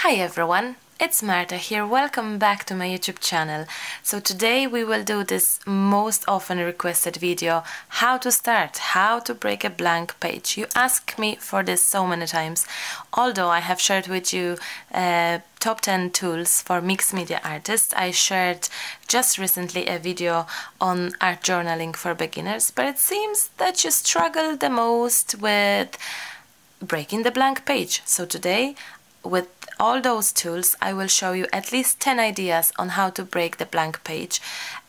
Hi everyone, it's Marta here. Welcome back to my YouTube channel. So today we will do this most often requested video, how to start, how to break a blank page. You ask me for this so many times, although I have shared with you top 10 tools for mixed media artists. I shared just recently a video on art journaling for beginners, but it seems that you struggle the most with breaking the blank page. So today, with all those tools, I will show you at least 10 ideas on how to break the blank page.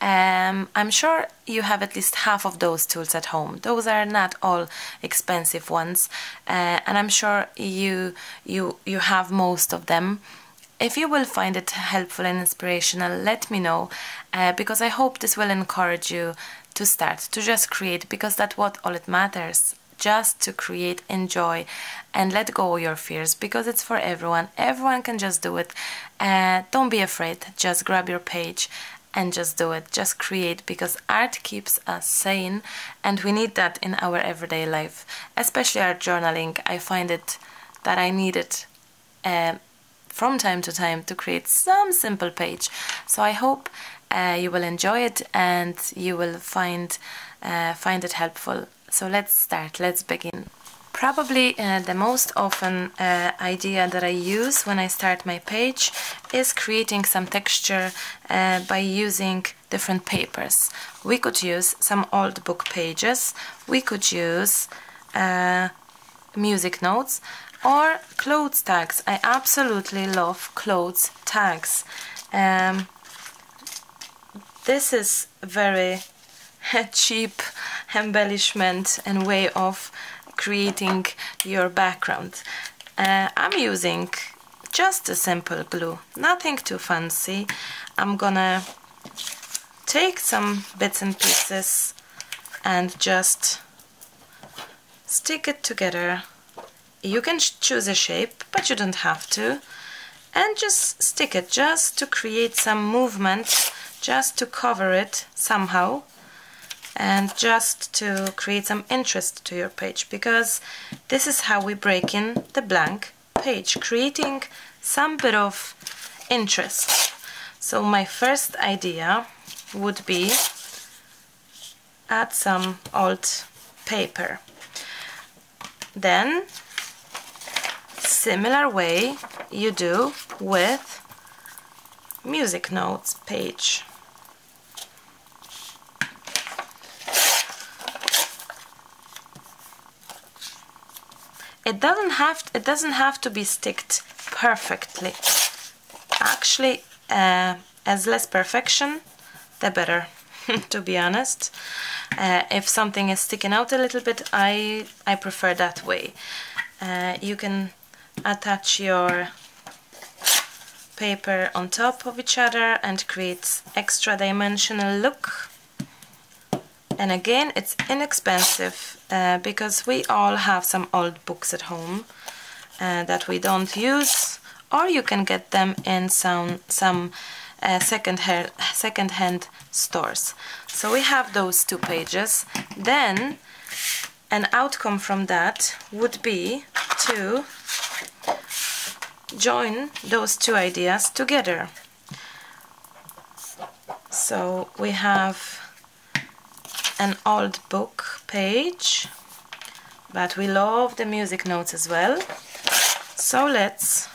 I'm sure you have at least half of those tools at home. Those are not all expensive ones, and I'm sure you have most of them. If you will find it helpful and inspirational, let me know, because I hope this will encourage you to start, to just create, because that's what all it matters. Just to create, enjoy, and let go of your fears, because it's for everyone. Everyone can just do it. Don't be afraid. Just grab your page and just do it. Just create, because art keeps us sane, and we need that in our everyday life, especially art journaling. I find it that I need it from time to time to create some simple page. So I hope you will enjoy it and you will find it helpful. So let's start, let's begin. Probably the most often idea that I use when I start my page is creating some texture by using different papers. We could use some old book pages, we could use music notes, or clothes tags. I absolutely love clothes tags. This is very cheap embellishment and way of creating your background. I'm using just a simple glue, nothing too fancy. I'm gonna take some bits and pieces and just stick it together. You can choose a shape, but you don't have to, and just stick it just to create some movement, just to cover it somehow, and just to create some interest to your page, because this is how we break in the blank page, creating some bit of interest. So my first idea would be add some old paper. Then similar way you do with music notes page. It doesn't have to be sticked perfectly. Actually, as less perfection, the better, to be honest. If something is sticking out a little bit, I prefer that way. You can attach your paper on top of each other and create extra dimensional look. And again, it's inexpensive, because we all have some old books at home that we don't use, or you can get them in some second-hand stores. So we have those two pages. Then an outcome from that would be to join those two ideas together. So we have an old book page, but we love the music notes as well, so let's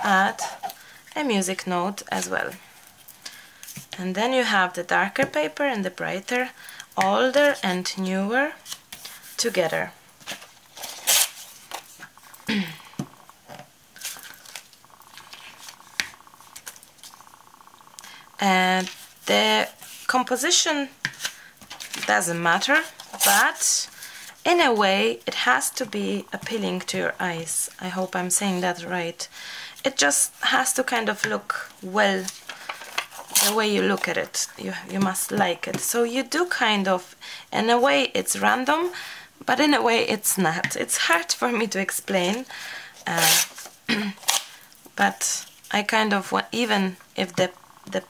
add a music note as well. And then you have the darker paper and the brighter, older and newer together. And the composition doesn't matter, but in a way it has to be appealing to your eyes. I hope I'm saying that right. It just has to kind of look well, the way you look at it. You must like it. So you do kind of, in a way it's random, but in a way it's not. It's hard for me to explain, but I kind of want, even if the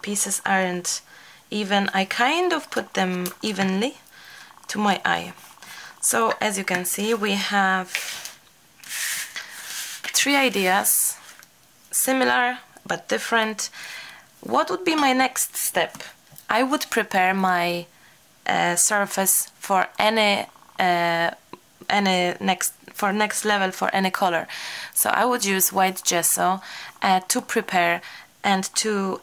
pieces aren't even, I kind of put them evenly to my eye. So as you can see, we have 3 ideas similar but different. What would be my next step? I would prepare my surface for any next level, for any color. So I would use white gesso to prepare and to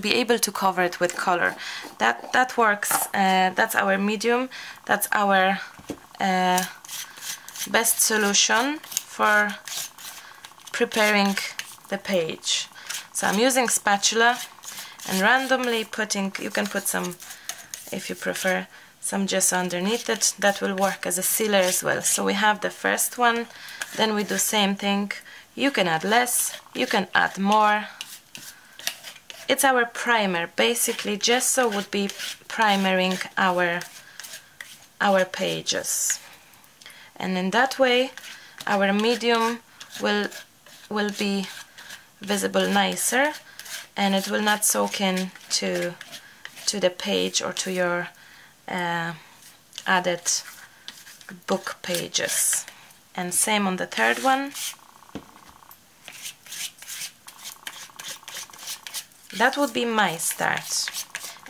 be able to cover it with color. That works. That's our medium. That's our best solution for preparing the page. So I'm using spatula and randomly putting, you can put some, if you prefer, some gesso underneath it. That will work as a sealer as well. So we have the first one, then we do same thing. You can add less, you can add more. It's our primer. Basically, gesso would be primering our pages, and in that way our medium will be visible nicer, and it will not soak in to the page or to your added book pages. And same on the third one. That would be my start.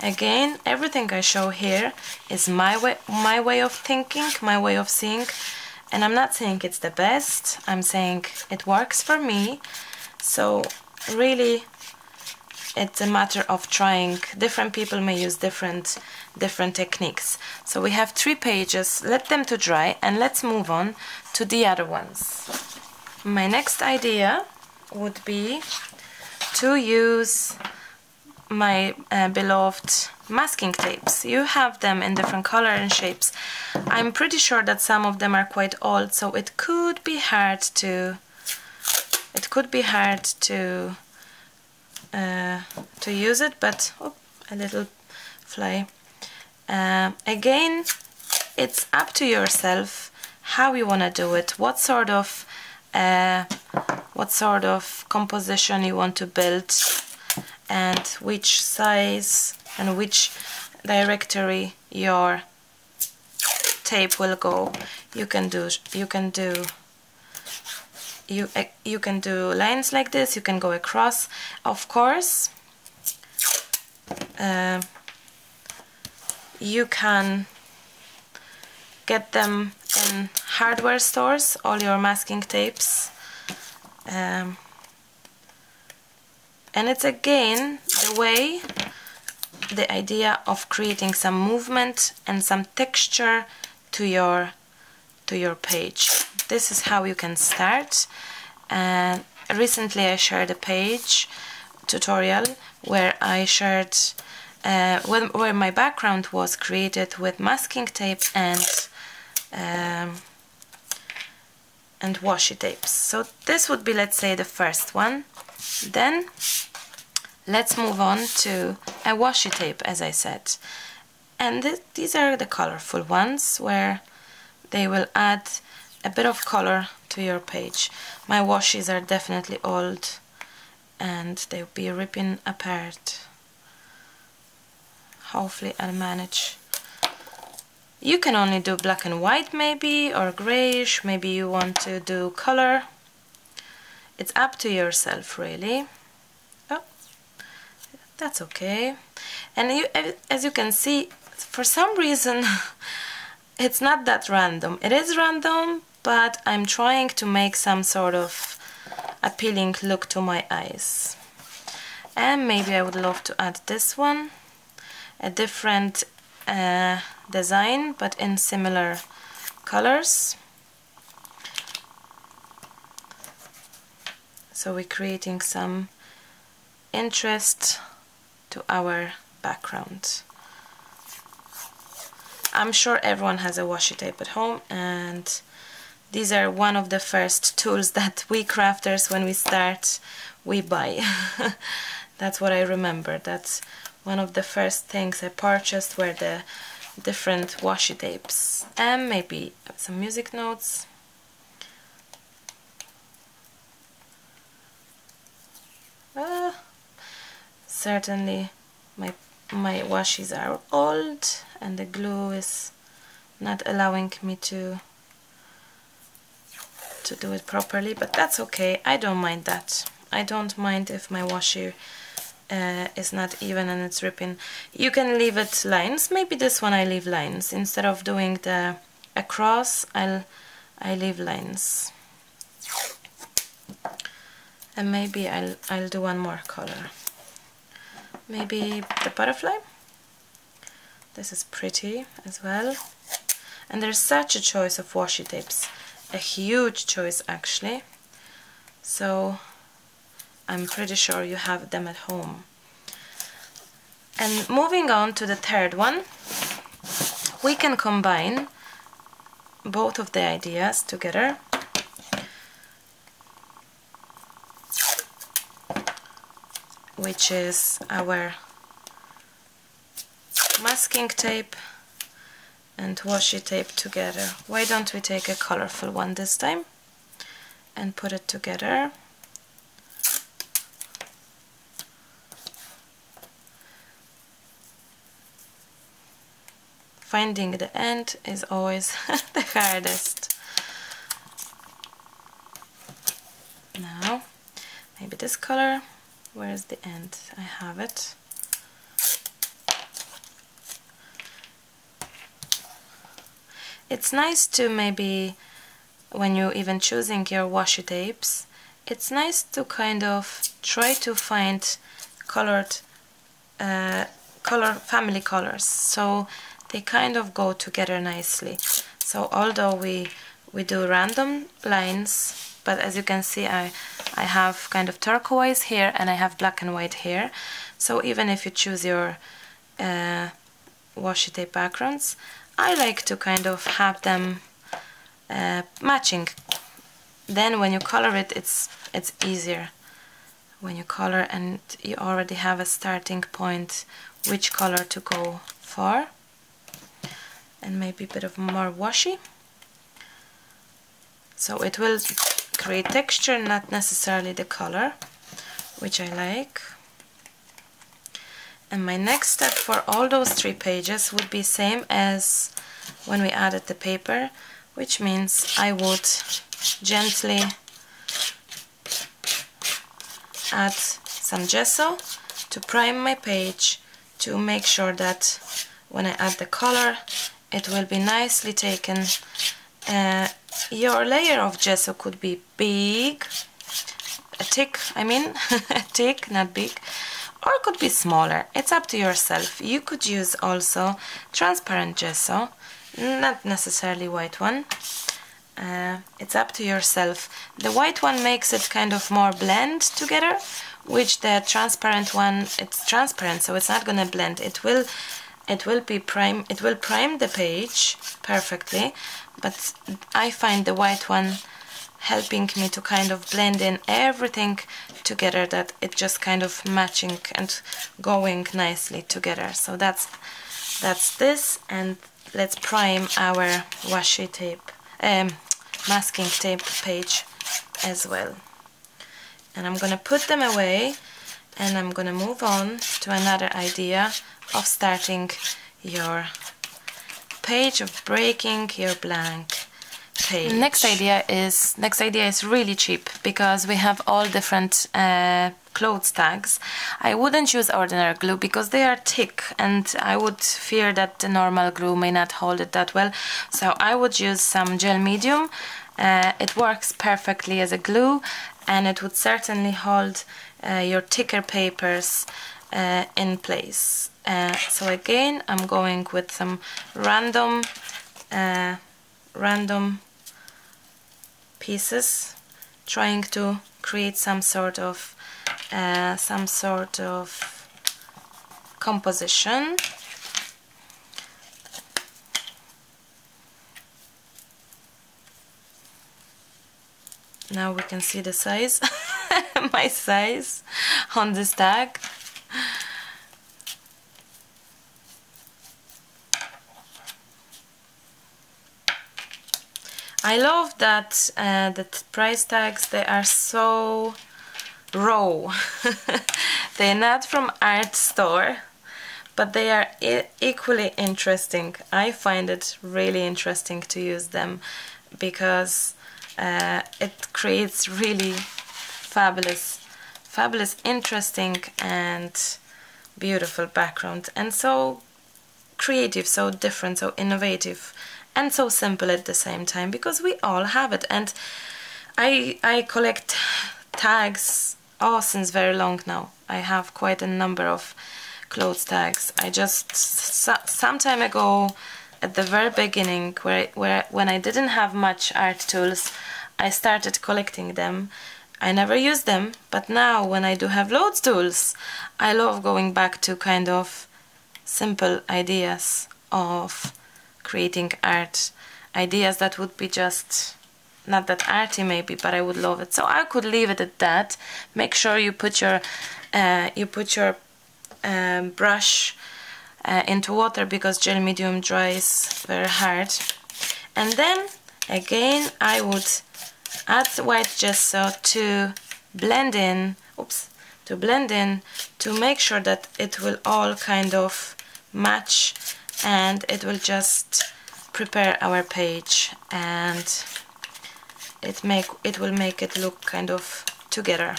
Again, everything I show here is my way of thinking, my way of seeing, and I'm not saying it's the best. I'm saying it works for me. So really, it's a matter of trying. Different people may use different techniques. So we have 3 pages. Let them to dry, and let's move on to the other ones. My next idea would be to use my beloved masking tapes. You have them in different color and shapes. I'm pretty sure that some of them are quite old, so it could be hard to use it, but a little fly. Again, it's up to yourself how you want to do it, what sort of composition you want to build, and which size and which directory your tape will go. You can do lines like this. You can go across. Of course, you can get them in hardware stores, all your masking tapes. And it's again the idea of creating some movement and some texture to your page. This is how you can start. Recently I shared a page tutorial where I shared where my background was created with masking tape and washi tapes. So this would be, let's say, the first one. Then let's move on to a washi tape, as I said. And these are the colorful ones where they will add a bit of color to your page. My washies are definitely old and they'll be ripping apart. Hopefully I'll manage. You can only do black and white maybe, or grayish. Maybe you want to do color. It's up to yourself, really. Oh, that's okay. And as you can see, for some reason it's not that random. It is random, but I'm trying to make some sort of appealing look to my eyes. And maybe I would love to add this one, a different design but in similar colors. So we're creating some interest to our background. I'm sure everyone has a washi tape at home, and these are one of the first tools that we crafters, when we start, we buy. That's what I remember. That's one of the first things I purchased were the different washi tapes, and maybe some music notes. Certainly my washis are old and the glue is not allowing me to to do it properly, but that's okay. I don't mind that. I don't mind if my washi is not even and it's ripping. You can leave it lines. Maybe this one I leave lines. Instead of doing the across, I leave lines. And maybe I'll do one more color. Maybe the butterfly. This is pretty as well. And there's such a choice of washi tapes. A huge choice actually. So I'm pretty sure you have them at home. And moving on to the third one, we can combine both of the ideas together. Which is our masking tape and washi tape together. Why don't we take a colorful one this time and put it together? Finding the end is always the hardest. Now, maybe this color. Where is the end? I have it. It's nice to maybe, when you're even choosing your washi tapes, it's nice to kind of try to find colored family colors, so they kind of go together nicely. So although we do random lines, but as you can see I have kind of turquoise here and I have black and white here, so even if you choose your washi tape backgrounds, I like to kind of have them matching. Then when you color it, it's easier when you color and you already have a starting point which color to go for. And maybe a bit of more washi, so it will create texture, not necessarily the color, which I like. And my next step for all those 3 pages would be same as when we added the paper, which means I would gently add some gesso to prime my page, to make sure that when I add the color it will be nicely taken. Your layer of gesso could be big, thick, I mean, thick, not big, or it could be smaller. It's up to yourself. You could use also transparent gesso, not necessarily white one. It's up to yourself. The white one makes it kind of more blend together, which the transparent one, it's transparent, so it's not gonna blend. It will prime the page perfectly, but I find the white one helping me to kind of blend in everything together, that it just kind of matching and going nicely together. So that's this, and let's prime our washi tape, masking tape page as well. And I'm gonna put them away, and I'm gonna move on to another idea of starting your page, of breaking your blank page. Next idea is really cheap, because we have all different clothes tags. I wouldn't use ordinary glue because they are thick and I would fear that the normal glue may not hold it that well, so I would use some gel medium. It works perfectly as a glue, and it would certainly hold your thicker papers in place. So again, I'm going with some random pieces, trying to create some sort of composition. Now we can see the size, my size on this tag. I love that the price tags, they are so raw. They're not from art store, but they are equally interesting. I find it really interesting to use them, because it creates really fabulous, interesting and beautiful background, and so creative, so different, so innovative, and so simple at the same time, because we all have it. And I collect tags since very long now. I have quite a number of clothes tags. I just some time ago, at the very beginning, when I didn't have much art tools, I started collecting them. I never used them, but now when I do have loads tools, I love going back to kind of simple ideas of creating art, ideas that would be just not that arty maybe, but I would love it. So I could leave it at that. Make sure you put your brush into water, because gel medium dries very hard. And then again I would add white gesso to blend in, to make sure that it will all kind of match, and it will just prepare our page, and it will make it look kind of together,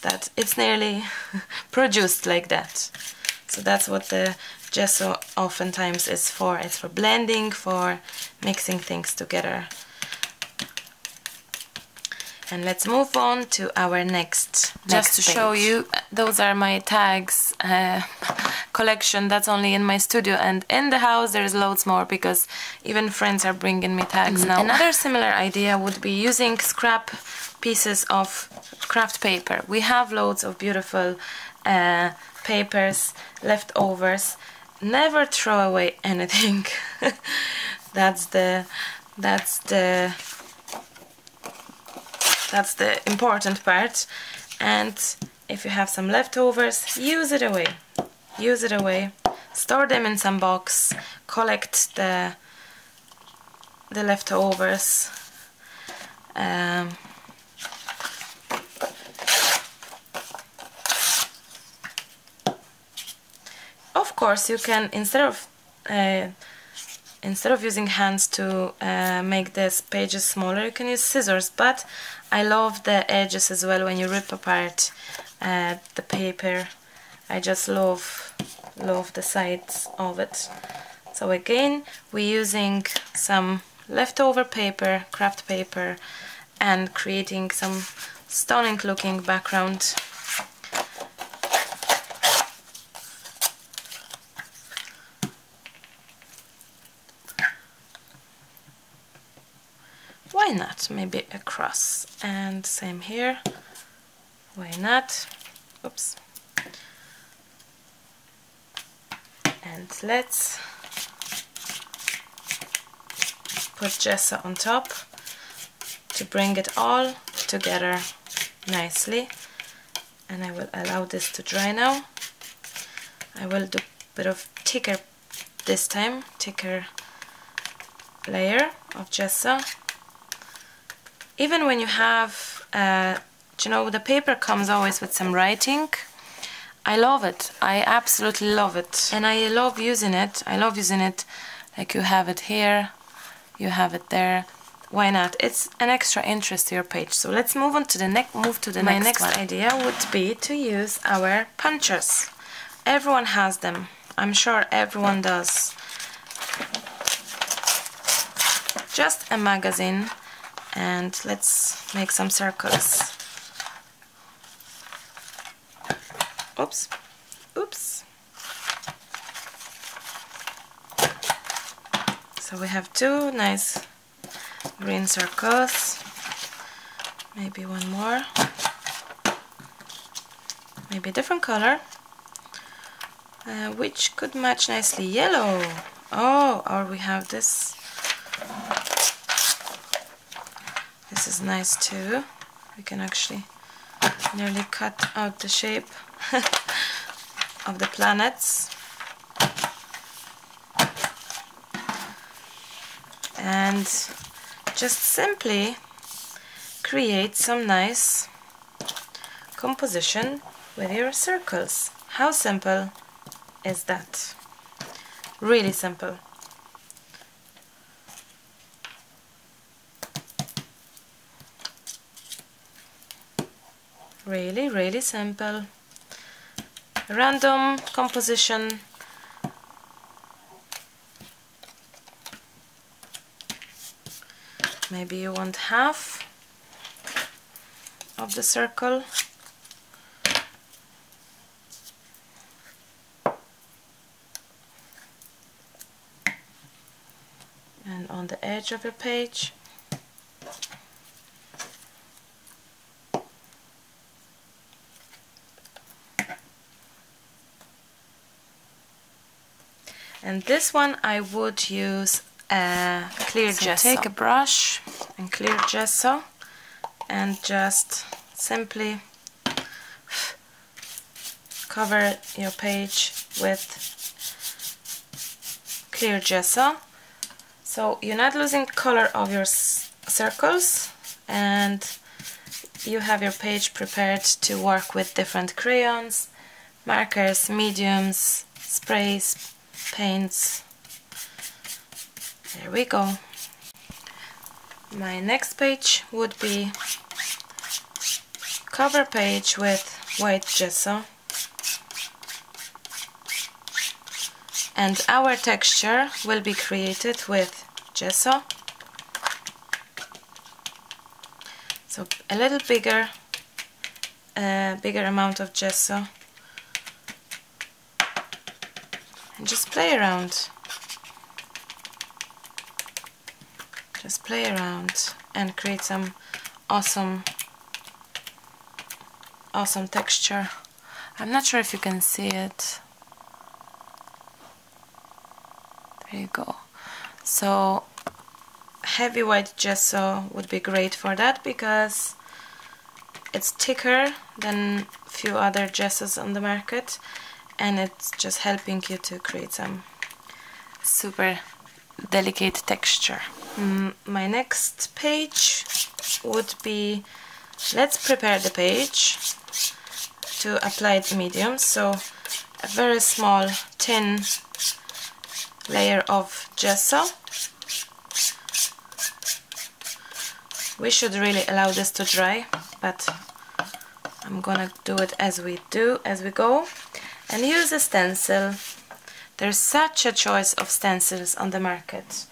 that it's nearly produced like that. So that's what the gesso oftentimes is for. It's for blending, for mixing things together. And let's move on to our next Just to show you, those are my tags collection. That's only in my studio, and in the house there's loads more, because even friends are bringing me tags now. Another similar idea would be using scrap pieces of craft paper. We have loads of beautiful papers, leftovers. Never throw away anything. That's the important part. And if you have some leftovers, use it away. Use it away. Store them in some box. Collect the leftovers. Of course, you can, instead of using hands to make these pages smaller, you can use scissors, but I love the edges as well when you rip apart the paper. I just love the sides of it. So again, we're using some leftover paper, craft paper, and creating some stunning looking background. Why not? Maybe a cross. And same here. Why not? Oops. And let's put gesso on top to bring it all together nicely. And I will allow this to dry now. I will do a bit of thicker this time, thicker layer of gesso. Even when you have, you know, the paper comes always with some writing. I love it. I absolutely love it. And I love using it. I love using it like you have it here, you have it there. Why not? It's an extra interest to your page. So let's move on to the next one. My next idea would be to use our punchers. Everyone has them. I'm sure everyone does. Just a magazine. And let's make some circles. Oops, oops. So we have two nice green circles. Maybe one more. Maybe a different color. Which could match nicely. Yellow. Oh, or we have this. This is nice too. We can actually nearly cut out the shape of the planets. And just simply create some nice composition with your circles. How simple is that? Really simple. Really, really simple. Random composition. Maybe you want half of the circle. And on the edge of your page. And this one I would use clear gesso. Take a brush and clear gesso and just simply cover your page with clear gesso. So you're not losing color of your circles, and you have your page prepared to work with different crayons, markers, mediums, sprays, paints. There we go. My next page would be cover page with white gesso, and our texture will be created with gesso. So a little bigger amount of gesso, and just play around. Just play around and create some awesome texture. I'm not sure if you can see it. There you go. So heavy white gesso would be great for that because it's thicker than a few other gessos on the market, and it's just helping you to create some super delicate texture. My next page would be, let's prepare the page to apply the mediums. So a very small thin layer of gesso. We should really allow this to dry, but I'm gonna do it as we go, and use a stencil. There's such a choice of stencils on the market,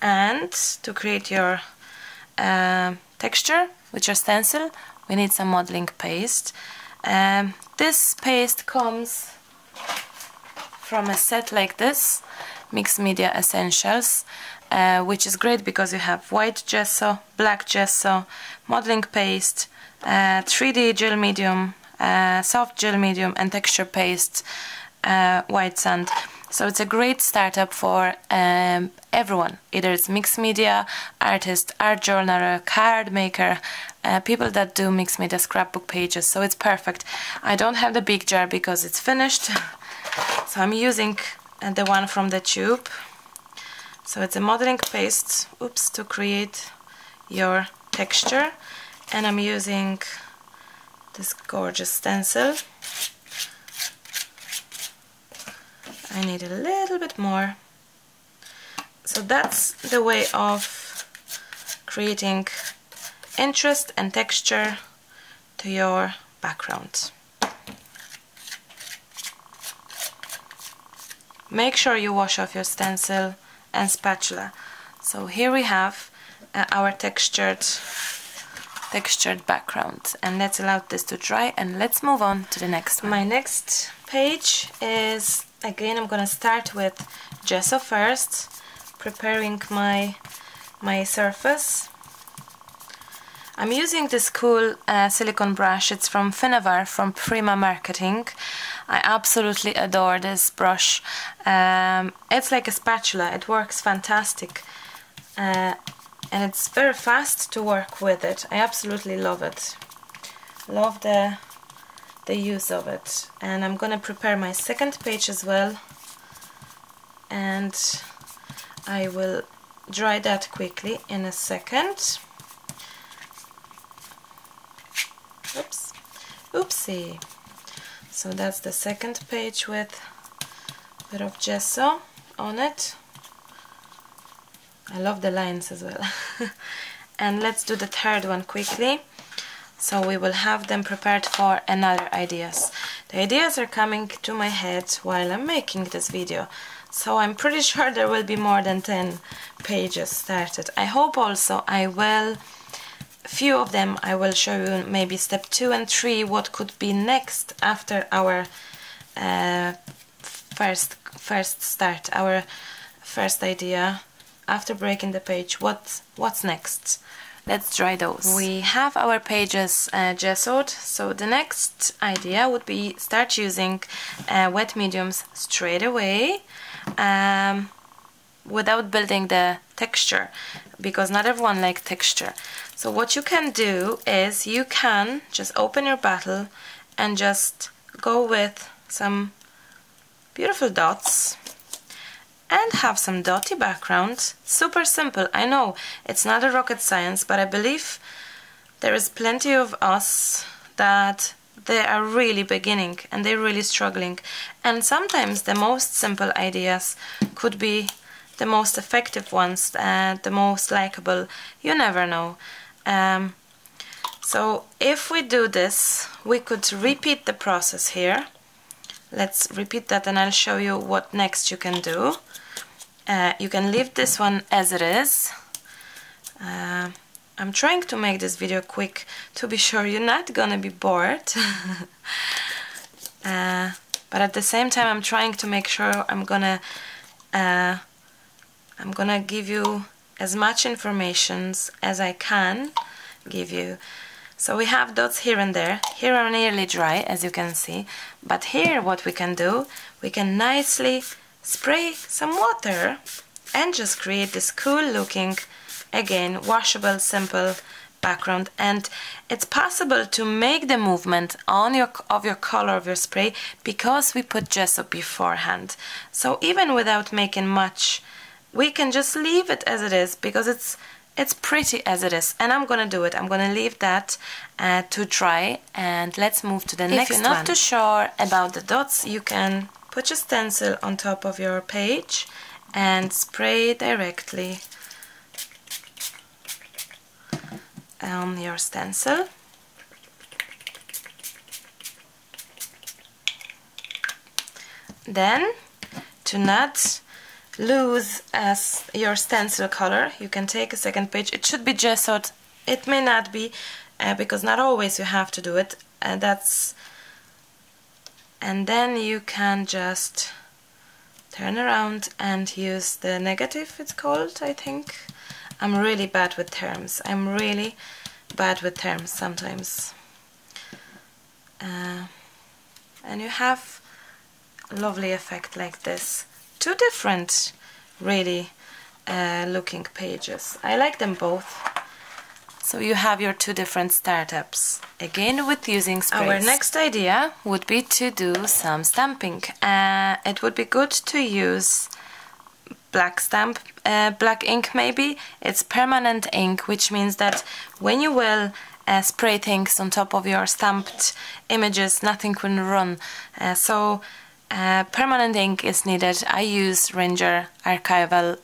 and to create your texture with your stencil we need some modeling paste. This paste comes from a set like this, Mixed Media Essentials, which is great because you have white gesso, black gesso, modeling paste, 3D gel medium, soft gel medium, and texture paste, white sand. So it's a great startup for everyone. Either it's mixed media, artist, art journaler, card maker, people that do mixed media scrapbook pages. So it's perfect. I don't have the big jar because it's finished. So I'm using the one from the tube. So it's a modeling paste, to create your texture. And I'm using this gorgeous stencil. I need a little bit more. So that's the way of creating interest and texture to your background. Make sure you wash off your stencil and spatula. So here we have our textured background, and let's allow this to dry, and let's move on to the next one. My next page is, again, I'm gonna start with gesso first, preparing my surface. I'm using this cool silicone brush. It's from Finavar, from Prima Marketing. I absolutely adore this brush. It's like a spatula. It works fantastic. And it's very fast to work with it. I absolutely love it. Love the use of it. And I'm gonna prepare my second page as well. And I will dry that quickly in a second. Oops. Oopsie. So that's the second page with a bit of gesso on it. I love the lines as well. And let's do the third one quickly. so we will have them prepared for another ideas. The ideas are coming to my head while I'm making this video, so I'm pretty sure there will be more than 10 pages started. I hope also I will, few of them I will show you, maybe step 2 and 3, what could be next after our first start, our first idea. After breaking the page, what's next? Let's try those. We have our pages gessoed, so the next idea would be start using wet mediums straight away, without building the texture, because not everyone likes texture. So what you can do is you can just open your bottle and just go with some beautiful dots and have some dotty background. Super simple, I know it's not a rocket science, but I believe there is plenty of us that they are really beginning and they're really struggling, and sometimes the most simple ideas could be the most effective ones, the most likable. You never know. So if we do this, we could repeat the process here. Let's repeat that and I'll show you what next you can do. You can leave this one as it is. I'm trying to make this video quick to be sure you're not gonna be bored. But at the same time I'm trying to make sure I'm gonna give you as much information as I can give you. So we have dots here and there. Here are nearly dry, as you can see, but here what we can do, we can nicely spray some water and just create this cool looking, again, washable, simple background. And it's possible to make the movement on your color of your spray because we put gesso beforehand. So even without making much, we can just leave it as it is because it's pretty as it is. And I'm gonna do it. I'm gonna leave that to dry, and let's move to the next one. If you're not too sure about the dots, you can put your stencil on top of your page and spray directly on your stencil. Then, to not lose as your stencil color, you can take a second page. It should be gessoed. It may not be, because not always you have to do it. And then you can just turn around and use the negative, it's called, I think. I'm really bad with terms. I'm really bad with terms sometimes. And you have a lovely effect like this. Two different, really looking pages. I like them both. So you have your two different startups. Again with using sprays. Our next idea would be to do some stamping. It would be good to use black ink maybe. It's permanent ink, which means that when you will spray things on top of your stamped images, nothing can run. Permanent ink is needed. I use Ranger archival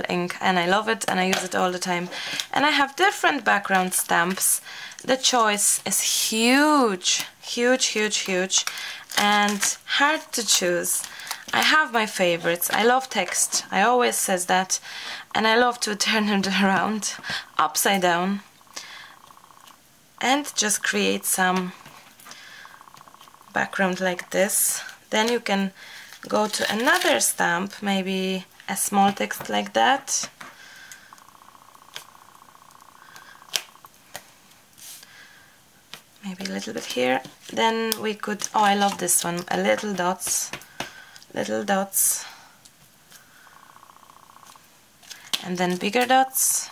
ink and I love it and I use it all the time. And I have different background stamps. The choice is huge, huge, huge, huge, and hard to choose. I have my favorites. I love text. I always says that, and I love to turn it around upside down and just create some background like this. Then you can go to another stamp, maybe a small text like that. Maybe a little bit here. Then we could, oh, I love this one, a little dots, and then bigger dots.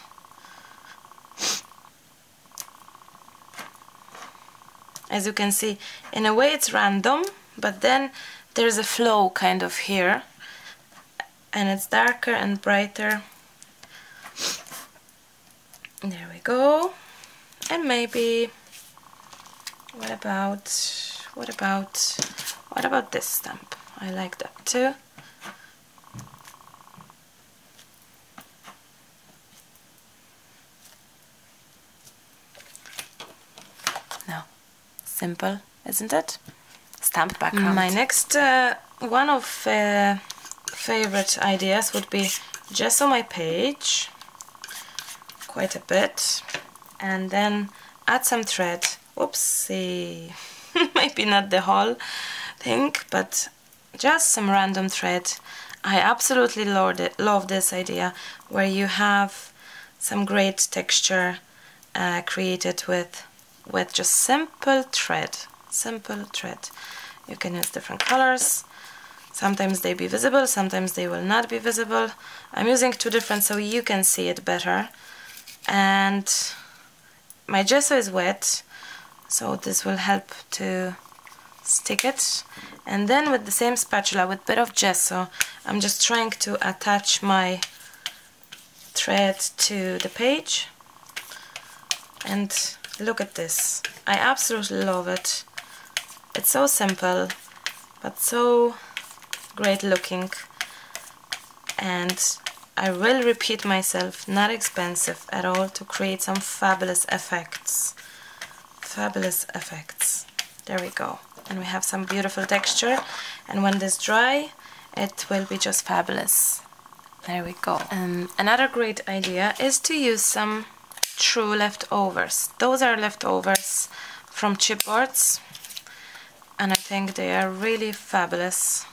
As you can see, in a way it's random, but then there's a flow kind of here, and it's darker and brighter. There we go. And maybe, what about this stamp? I like that too. Simple, isn't it? Stamped background. My next one of favorite ideas would be gesso my page quite a bit and then add some thread. Whoopsie. Maybe not the whole thing, but just some random thread. I absolutely love this idea where you have some great texture created with just simple thread. You can use different colors. Sometimes they be visible, sometimes they will not be visible. I'm using two different so you can see it better. And my gesso is wet, so this will help to stick it. And then with the same spatula, with a bit of gesso, I'm just trying to attach my thread to the page. And look at this. I absolutely love it. It's so simple, but so great looking. And I will repeat myself, not expensive at all, to create some fabulous effects. Fabulous effects. There we go. And we have some beautiful texture. And when this dry, it will be just fabulous. There we go. Another great idea is to use some true leftovers. Those are leftovers from chipboards. And I think they are really fabulous.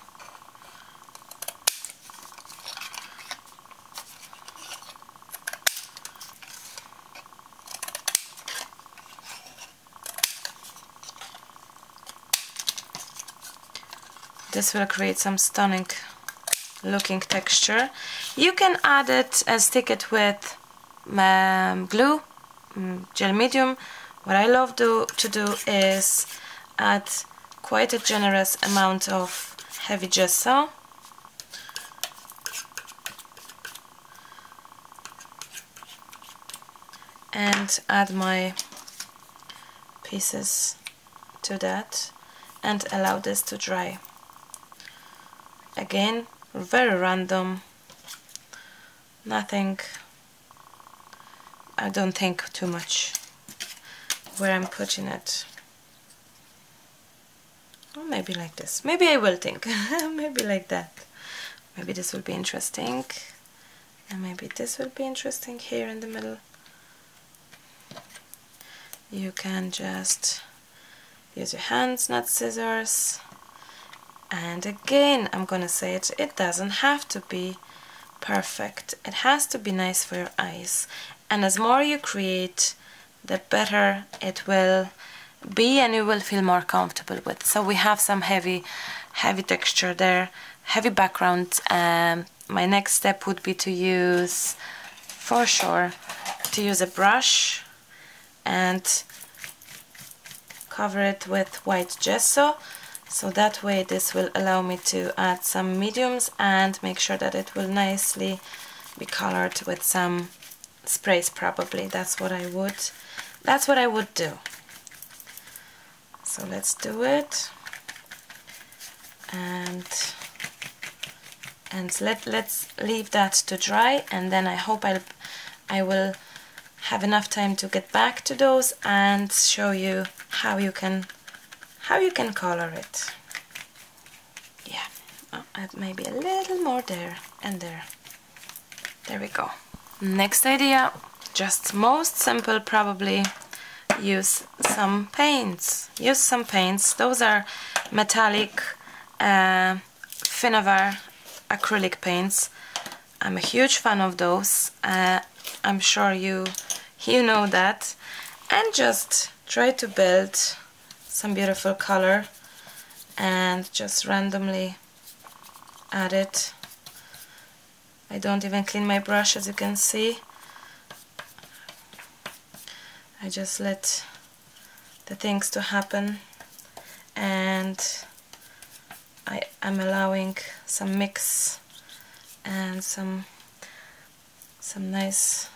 This will create some stunning looking texture. You can add it and stick it with glue, gel medium. What I love to do is add quite a generous amount of heavy gesso. And add my pieces to that and allow this to dry. Again, very random, nothing, I don't think too much where I'm putting it. Or maybe like this, maybe I will think, maybe like that. Maybe this will be interesting, and maybe this will be interesting here in the middle. You can just use your hands, not scissors. And again, I'm gonna say it, it doesn't have to be perfect. It has to be nice for your eyes. And as more you create, the better it will be and you will feel more comfortable with. So we have some heavy texture there, heavy background. My next step would be to use, for sure, to use a brush and cover it with white gesso. So that way this will allow me to add some mediums and make sure that it will nicely be colored with some sprays probably. That's what I would do. So let's do it. And let's leave that to dry, and then I hope I will have enough time to get back to those and show you how you can color it. Yeah, I'll add maybe a little more there and there. There we go. Next idea, just most simple probably, use some paints. Use some paints. Those are metallic Finnavar acrylic paints. I'm a huge fan of those. I'm sure you know that. And just try to build some beautiful color and just randomly add it. I don't even clean my brush, as you can see. I just let the things to happen, and I'm allowing some mix and some nice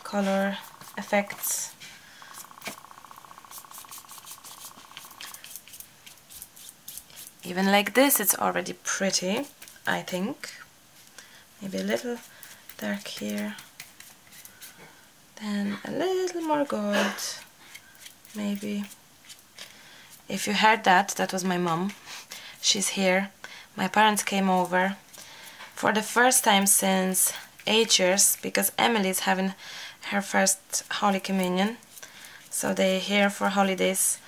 color effects. Even like this, it's already pretty, I think. Maybe a little dark here, then a little more gold, maybe. If you heard that, that was my mom. She's here. My parents came over for the first time since 8 years, because Emily's having her first Holy Communion. So they're here for holidays,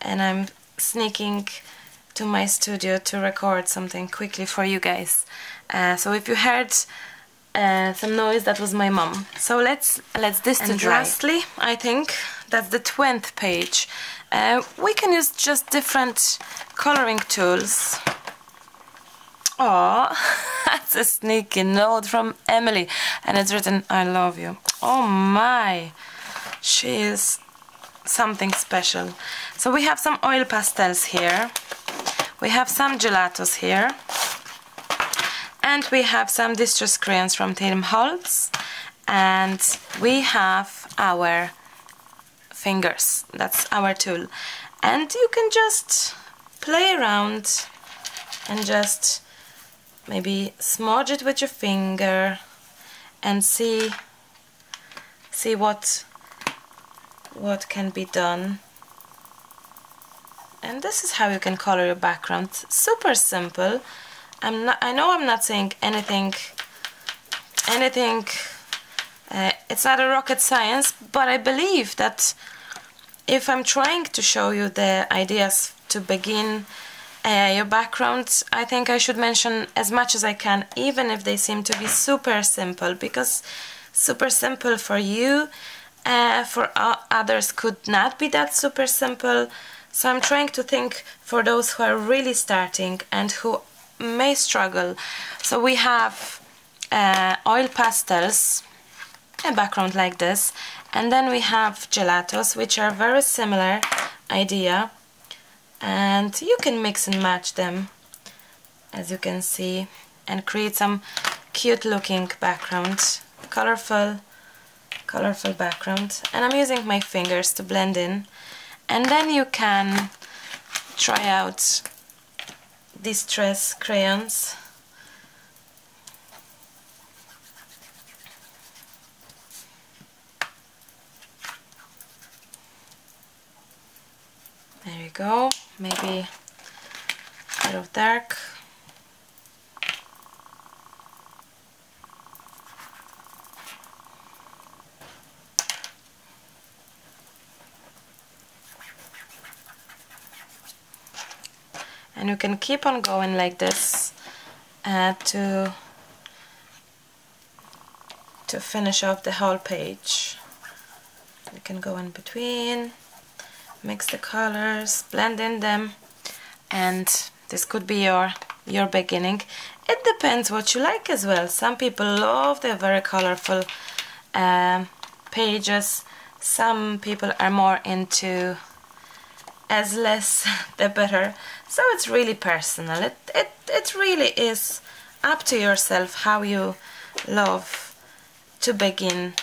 and I'm sneaking to my studio to record something quickly for you guys. So if you heard some noise, that was my mom. So let's this to dry. Lastly, I think that's the 20th page. We can use just different coloring tools. Oh, that's a sneaky note from Emily, and it's written, "I love you." Oh my, she is something special. So we have some oil pastels here, we have some gelatos here, and we have some distress crayons from Tim Holtz, and we have our fingers. That's our tool, and you can just play around and just maybe smudge it with your finger and see what can be done. And this is how you can color your background. Super simple. I know I'm not saying anything it's not a rocket science, but I believe that if I'm trying to show you the ideas to begin your background, I think I should mention as much as I can, even if they seem to be super simple, because super simple for you, for others could not be that super simple. So I'm trying to think for those who are really starting and who may struggle. So we have oil pastels, a background like this, and then we have gelatos, which are very similar idea, and you can mix and match them, as you can see, and create some cute looking background, colorful background. And I'm using my fingers to blend in, and then you can try out distress crayons. There you go, maybe a bit of dark. And you can keep on going like this to finish off the whole page. You can go in between, mix the colors, blend in them, and this could be your beginning. It depends what you like as well. Some people love the very colorful pages. Some people are more into as less the better. So it's really personal. It really is up to yourself how you love to begin.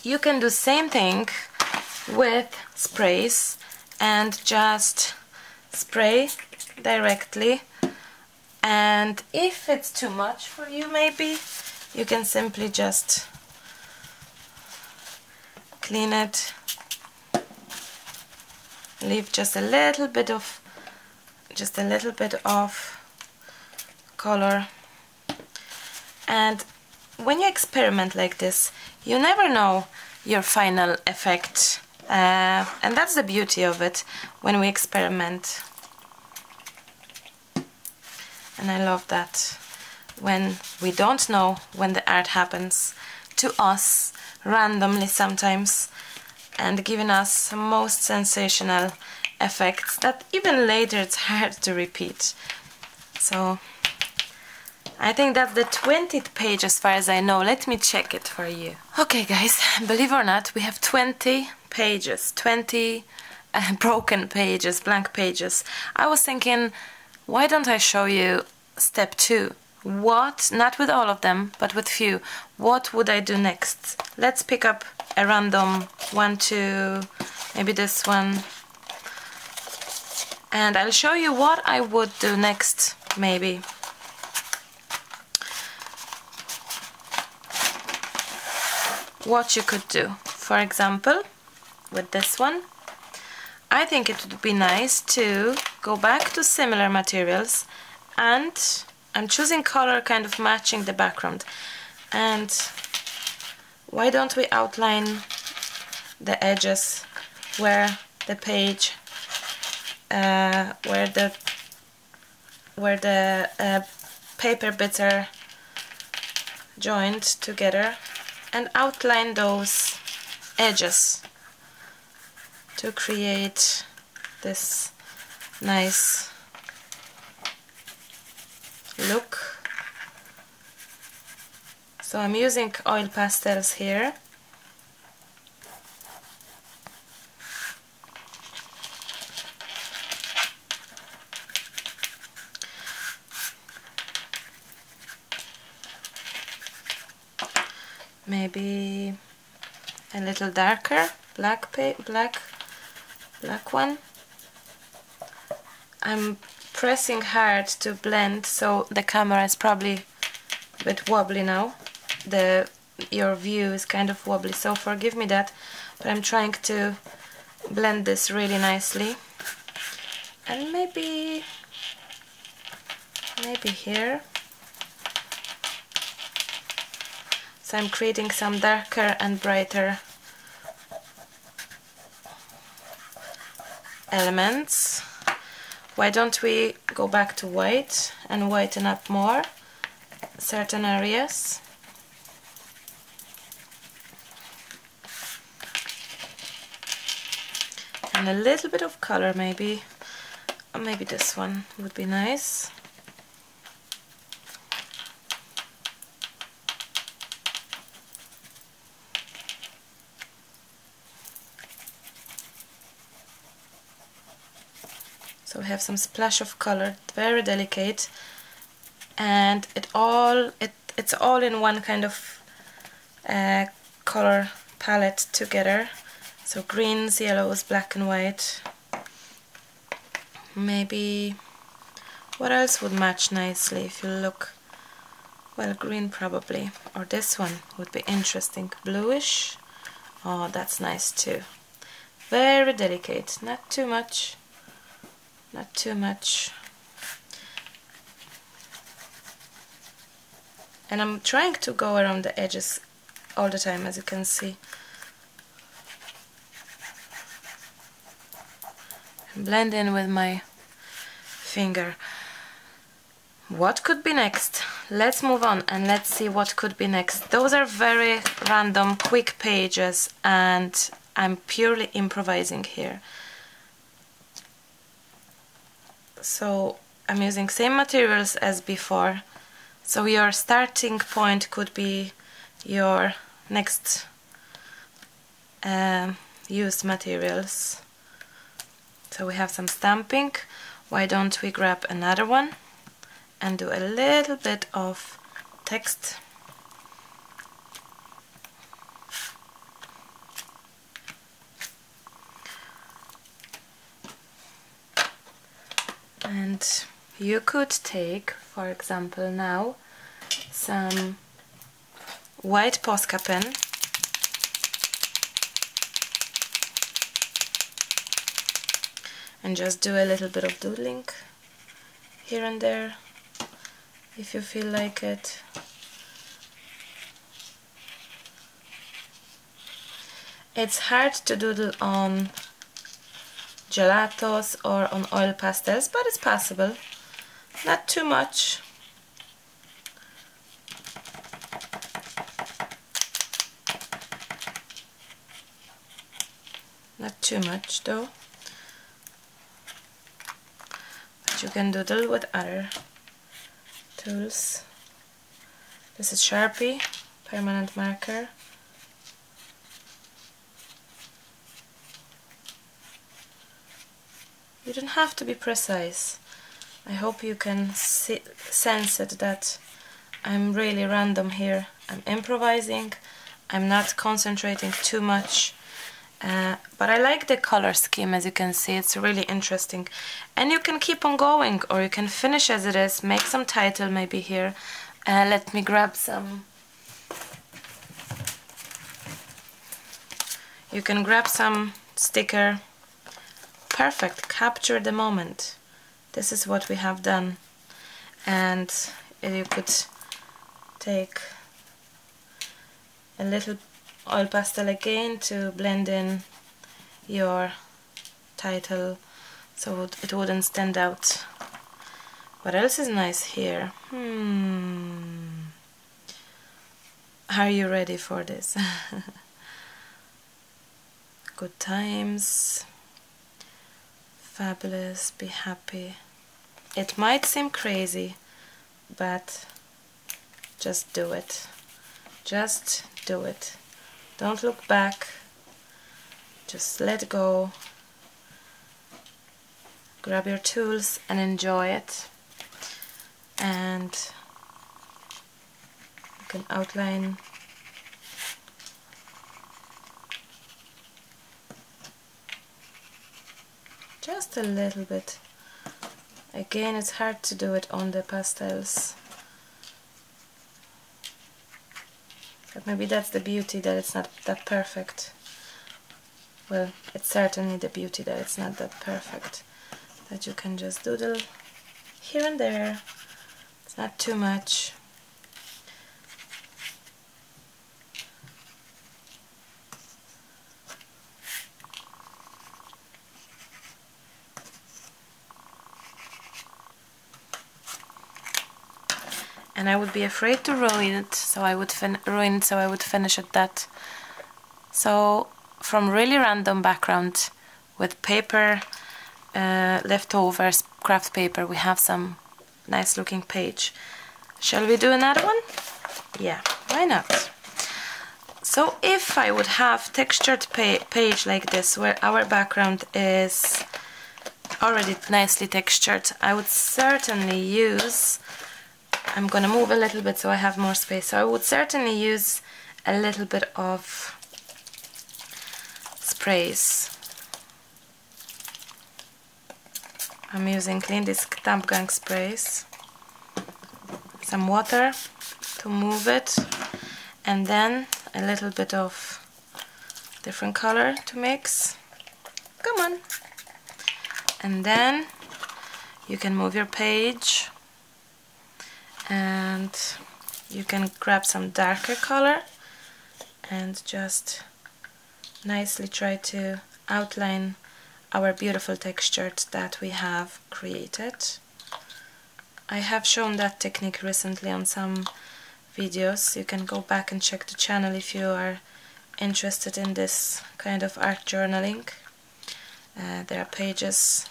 You can do same thing with sprays and just spray directly, and if it's too much for you, maybe you can simply just clean it, leave just a little bit of color. And when you experiment like this, you never know your final effect, and that's the beauty of it when we experiment. And I love that, when we don't know when the art happens to us randomly sometimes, and giving us most sensational effects that even later it's hard to repeat. So I think that's the 20th page as far as I know. Let me check it for you. Okay guys, believe it or not, we have 20 pages, 20 broken pages, blank pages. I was thinking, why don't I show you step 2? What, not with all of them, but with few, what would I do next? Let's pick up a random 1, 2, maybe this one, and I'll show you what I would do next, maybe. What you could do. For example, with this one, I think it would be nice to go back to similar materials, and I'm choosing color kind of matching the background. And why don't we outline the edges where the page, where the paper bits are joined together, and outline those edges to create this nice look. So I'm using oil pastels here. Maybe a little darker, black one. I'm pressing hard to blend, so the camera is probably a bit wobbly now. Your view is kind of wobbly, so forgive me that, but I'm trying to blend this really nicely. And maybe here. So I'm creating some darker and brighter elements. Why don't we go back to white and whiten up more certain areas? And a little bit of color, maybe this one would be nice. So we have some splash of color, very delicate, and it's all in one kind of color palette together. So greens, yellows, black and white. Maybe what else would match nicely if you look? Well, green probably, or this one would be interesting, bluish. Oh, that's nice too. Very delicate, not too much. Not too much. And I'm trying to go around the edges all the time, as you can see. Blend in with my finger. What could be next? Let's move on and let's see what could be next. Those are very random, quick pages, and I'm purely improvising here. So I'm using same materials as before. So your starting point could be your next used materials. So we have some stamping. Why don't we grab another one and do a little bit of text. And you could take, for example, now some white Posca pen and just do a little bit of doodling here and there if you feel like it. It's hard to doodle on gelatos or on oil pastels, but it's possible. Not too much. Not too much though. But you can doodle with other tools. This is Sharpie, permanent marker. You don't have to be precise. I hope you can sense it that I'm really random here. I'm improvising. I'm not concentrating too much. But I like the color scheme, as you can see. It's really interesting. And you can keep on going, or you can finish as it is. Make some title maybe here. Let me grab some. You can grab some sticker perfect. Capture the moment. This is what we have done. And you could take a little oil pastel again to blend in your title so it wouldn't stand out. What else is nice here? Are you ready for this? Good times, fabulous, be happy. It might seem crazy, but just do it. Just do it. Don't look back. Just let go. Grab your tools and enjoy it. And you can outline just a little bit. Again, it's hard to do it on the pastels, but maybe that's the beauty, that it's not that perfect. Well, it's certainly the beauty that it's not that perfect, that you can just doodle here and there. It's not too much. And I would be afraid to ruin it, so I would finish at that. So from really random background with paper, leftovers, craft paper, we have some nice looking page. Shall we do another one? Yeah, why not? So if I would have textured page like this, where our background is already nicely textured, I would certainly use, I'm gonna move a little bit so I have more space, so I would certainly use a little bit of sprays. I'm using Clean Disc Damp Gang sprays, some water to move it, and then a little bit of different color to mix. Come on! And then you can move your page and you can grab some darker color and just nicely try to outline our beautiful texture that we have created. I have shown that technique recently on some videos. You can go back and check the channel if you are interested in this kind of art journaling. There are pages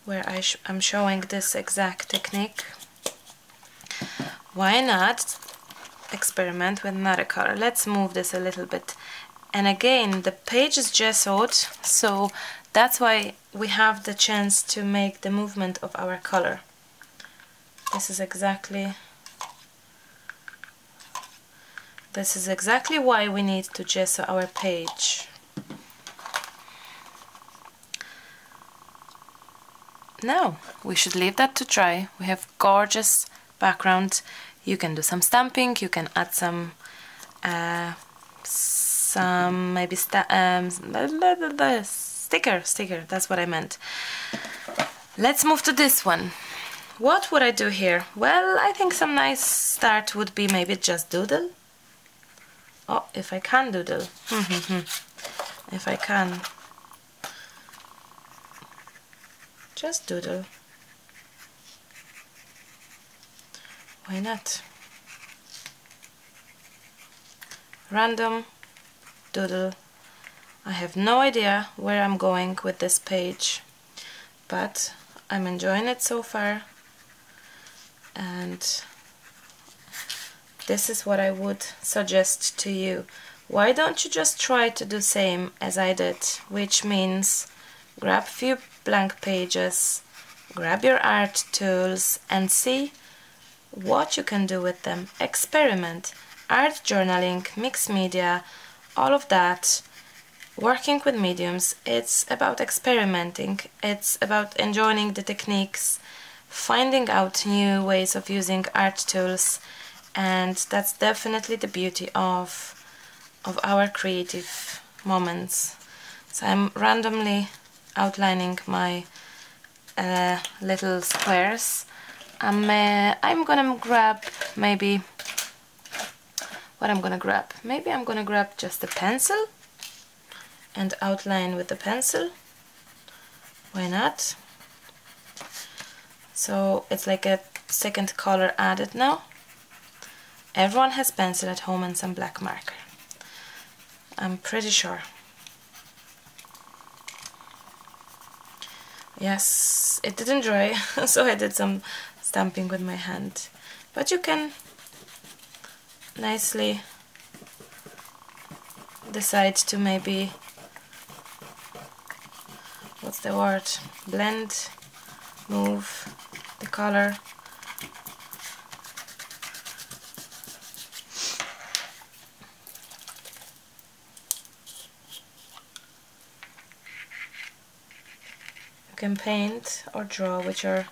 where I'm showing this exact technique. Why not experiment with another color? Let's move this a little bit. And again, the page is gessoed, so that's why we have the chance to make the movement of our color. This is exactly why we need to gesso our page. Now, we should leave that to dry. We have gorgeous background. You can do some stamping, you can add some maybe sticker, that's what I meant. Let's move to this one. What would I do here? Well, I think some nice start would be maybe just doodle. Oh, if I can doodle. If I can. Just doodle. Why not? Random doodle. I have no idea where I'm going with this page, but I'm enjoying it so far, and this is what I would suggest to you. Why don't you just try to do the same as I did, which means grab a few blank pages, grab your art tools and see what you can do with them. Experiment. Art journaling, mixed media, all of that, working with mediums, it's about experimenting, it's about enjoying the techniques, finding out new ways of using art tools, and that's definitely the beauty of our creative moments. So I'm randomly outlining my little squares. I'm gonna grab maybe what I'm gonna grab. Maybe I'm gonna grab just a pencil and outline with the pencil. Why not? So it's like a second color added now. Everyone has pencil at home and some black marker. I'm pretty sure. Yes, it didn't dry, so I did some stamping with my hand. But you can nicely decide to maybe, what's the word, blend, move the color. You can paint or draw with your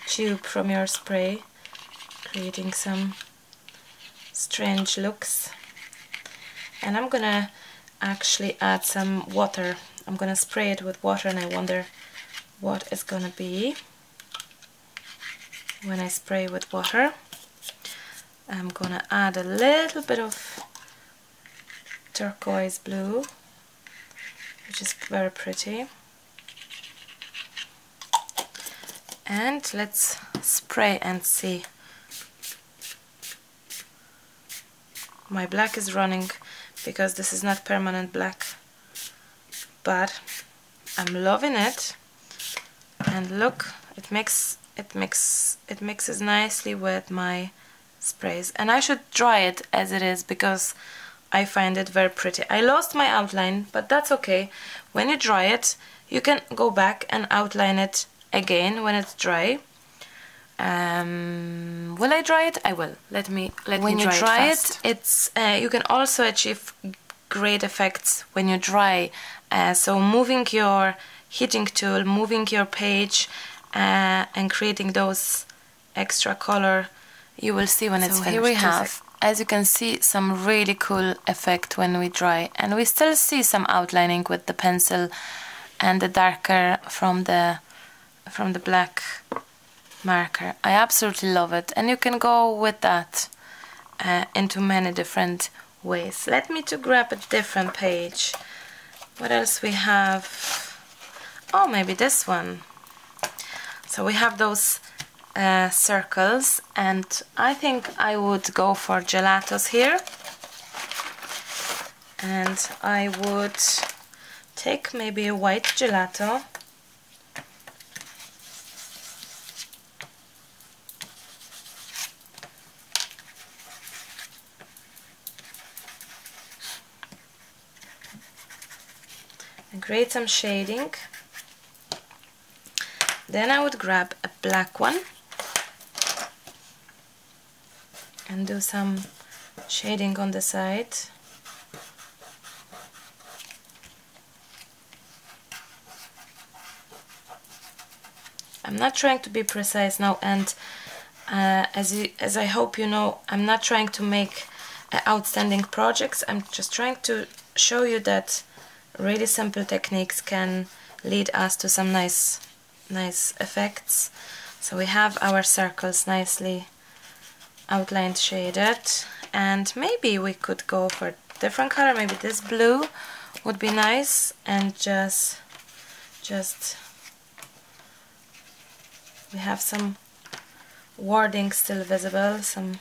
tube from your spray, creating some strange looks. And I'm gonna actually add some water. I'm gonna spray it with water, and I wonder what it's gonna be when I spray with water. I'm gonna add a little bit of turquoise blue, which is very pretty. And let's spray and see. My black is running because this is not permanent black, but I'm loving it. And look, it mixes nicely with my sprays. And I should dry it as it is because I find it very pretty. I lost my outline, but that's okay. When you dry it, you can go back and outline it again when it's dry. Will I dry it? I will. Let me dry it. When you dry it, it's you can also achieve great effects when you dry. So moving your heating tool, moving your page, and creating those extra color, you will see when it's finished. Here we have, as you can see, some really cool effect when we dry, and we still see some outlining with the pencil and the darker from the black marker. I absolutely love it, and you can go with that into many different ways. Let me to grab a different page. What else we have? Oh, maybe this one. So we have those circles, and I think I would go for gelatos here, and I would take maybe a white gelato. And create some shading. Then I would grab a black one and do some shading on the side. I'm not trying to be precise now, and as I hope you know, I'm not trying to make outstanding projects. I'm just trying to show you that really simple techniques can lead us to some nice effects. So we have our circles nicely outlined, shaded, and maybe we could go for a different color. Maybe this blue would be nice, and just we have some wording still visible, some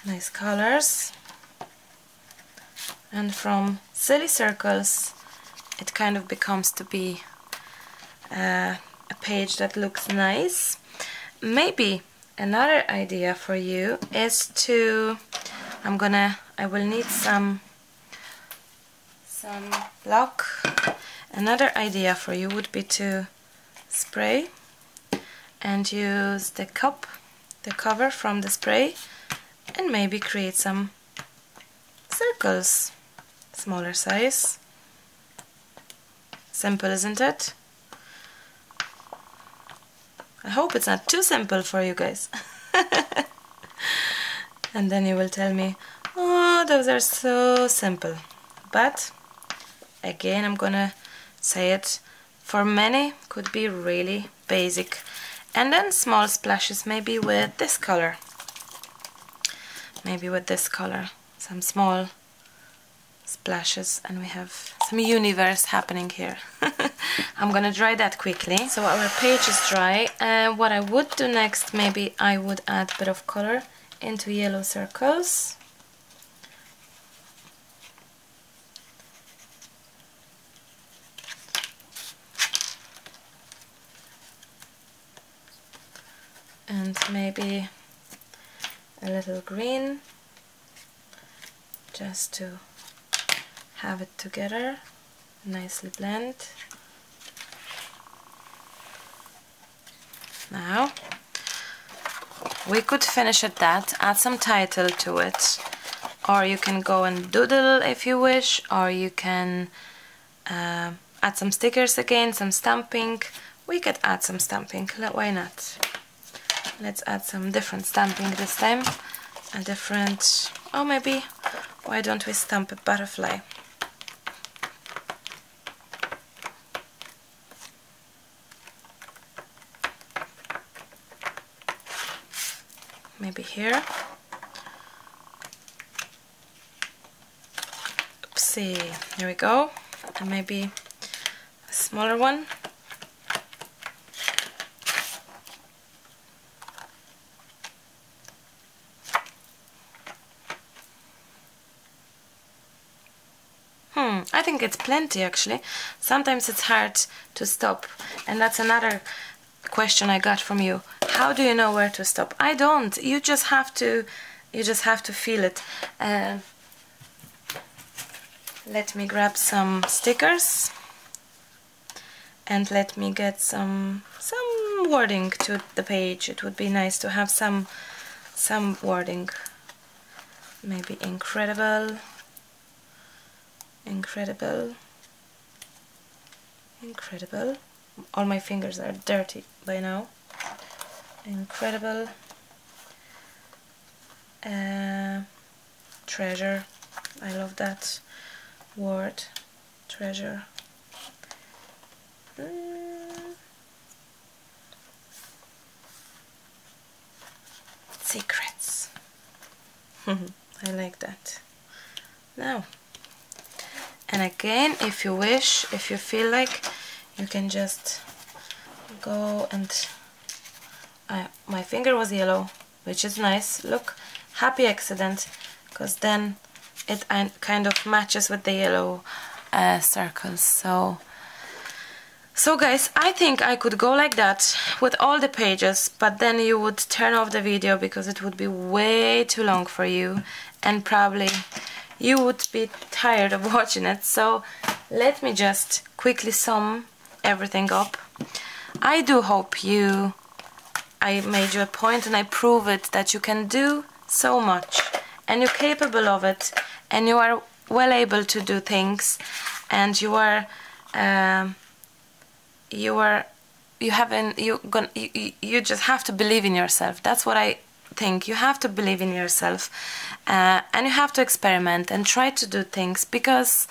nice colors. And from silly circles it kind of becomes to be a page that looks nice. Maybe another idea for you is to, I will need some block. Another idea for you would be to spray and use the cover from the spray, and maybe create some circles, smaller size. Simple, isn't it? I hope it's not too simple for you guys. And then you will tell me, oh, those are so simple. But again, I'm gonna say it, for many could be really basic. And then small splashes, maybe with this color. Maybe with this color. Some small splashes, and we have some universe happening here. I'm gonna dry that quickly. So our page is dry. What I would do next, maybe I would add a bit of color into yellow circles. And maybe a little green, just to have it together, nicely blend. Now we could finish at that, add some title to it, or you can go and doodle if you wish, or you can add some stickers again, some stamping. We could add some stamping, why not? Let's add some different stamping this time. A different, oh maybe, why don't we stamp a butterfly? Maybe here. Oopsie, here we go. And maybe a smaller one. I think it's plenty actually. Sometimes it's hard to stop, and that's another question I got from you. How do you know where to stop? I don't. You just have to feel it. Let me grab some stickers and let me get some wording to the page. It would be nice to have some wording. Maybe incredible. Incredible. Incredible. All my fingers are dirty by now. Incredible. Treasure. I love that word. Treasure. Secrets. I like that. Now. And again, if you wish, if you feel like, you can just go and... my finger was yellow, which is nice. Look, happy accident, because then it kind of matches with the yellow circles. So guys, I think I could go like that with all the pages, but then you would turn off the video because it would be way too long for you, and probably you would be tired of watching it. So let me just quickly sum everything up. I do hope I made you a point and I prove it that you can do so much, and you're capable of it, and you are well able to do things, and you just have to believe in yourself. That's what I think. You have to believe in yourself, and you have to experiment and try to do things, because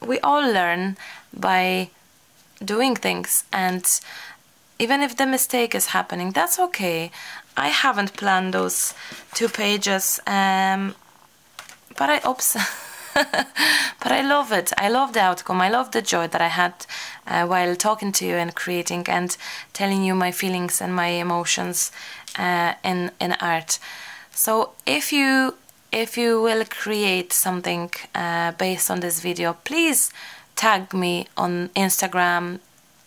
we all learn by doing things, and even if the mistake is happening, that's okay. I haven't planned those 2 pages, but I love it. I love the outcome. I love the joy that I had while talking to you and creating and telling you my feelings and my emotions in art. So if you will create something based on this video, please tag me on Instagram,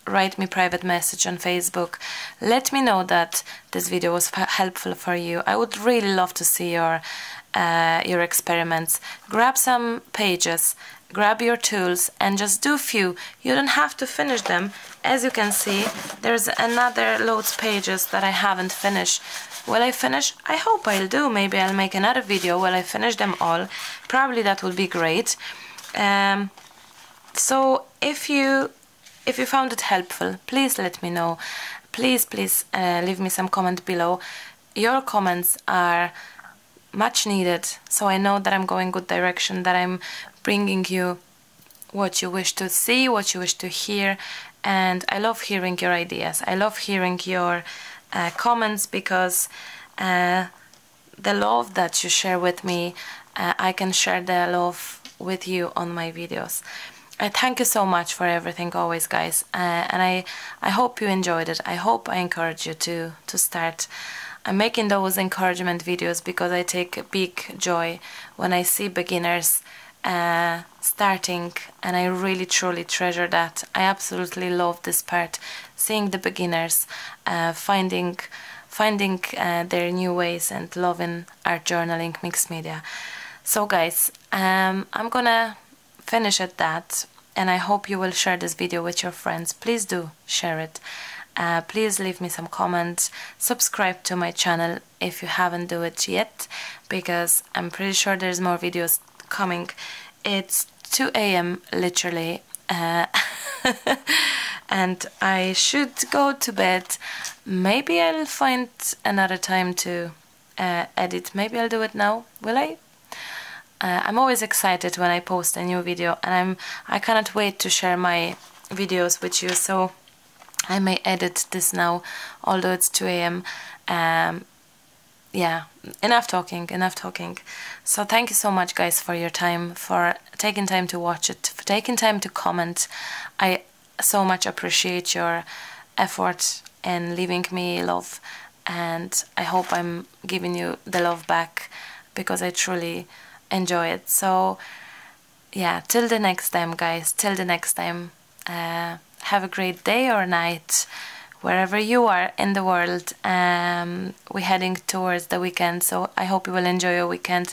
write me private message on Facebook. Let me know that this video was helpful for you. I would really love to see your experiments. Grab some pages, grab your tools, and just do a few. You don't have to finish them. As you can see, there's another loads pages that I haven't finished. Will I finish? I hope I'll do. Maybe I'll make another video while I finish them all. Probably that would be great. So if you found it helpful, please let me know. Please leave me some comment below. Your comments are much needed, so I know that I'm going good direction, that I'm bringing you what you wish to see, what you wish to hear, and I love hearing your ideas. I love hearing your comments, because the love that you share with me, I can share the love with you on my videos. I thank you so much for everything always, guys, and I hope you enjoyed it. I hope I encourage you to start. I'm making those encouragement videos because I take big joy when I see beginners starting, and I really truly treasure that. I absolutely love this part, seeing the beginners finding their new ways and loving art journaling, mixed media. So guys, I'm gonna finish at that, and I hope you will share this video with your friends. Please do share it. Please leave me some comments, subscribe to my channel if you haven't do it yet, because I'm pretty sure there's more videos coming. It's 2 a.m. literally, and I should go to bed. Maybe I'll find another time to edit. Maybe I'll do it now. Will I? I'm always excited when I post a new video, and I cannot wait to share my videos with you, so I may edit this now, although it's 2 a.m. Yeah, enough talking. So thank you so much, guys, for your time, for taking time to watch it, for taking time to comment. I so much appreciate your effort in leaving me love, and I hope I'm giving you the love back, because I truly enjoy it. So yeah, till the next time, guys, till the next time, have a great day or night wherever you are in the world. We're heading towards the weekend, so I hope you will enjoy your weekend.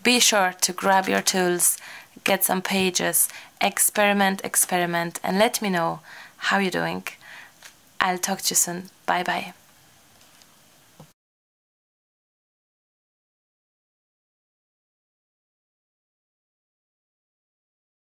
Be sure to grab your tools, get some pages, experiment, and let me know how you're doing. I'll talk to you soon. Bye bye.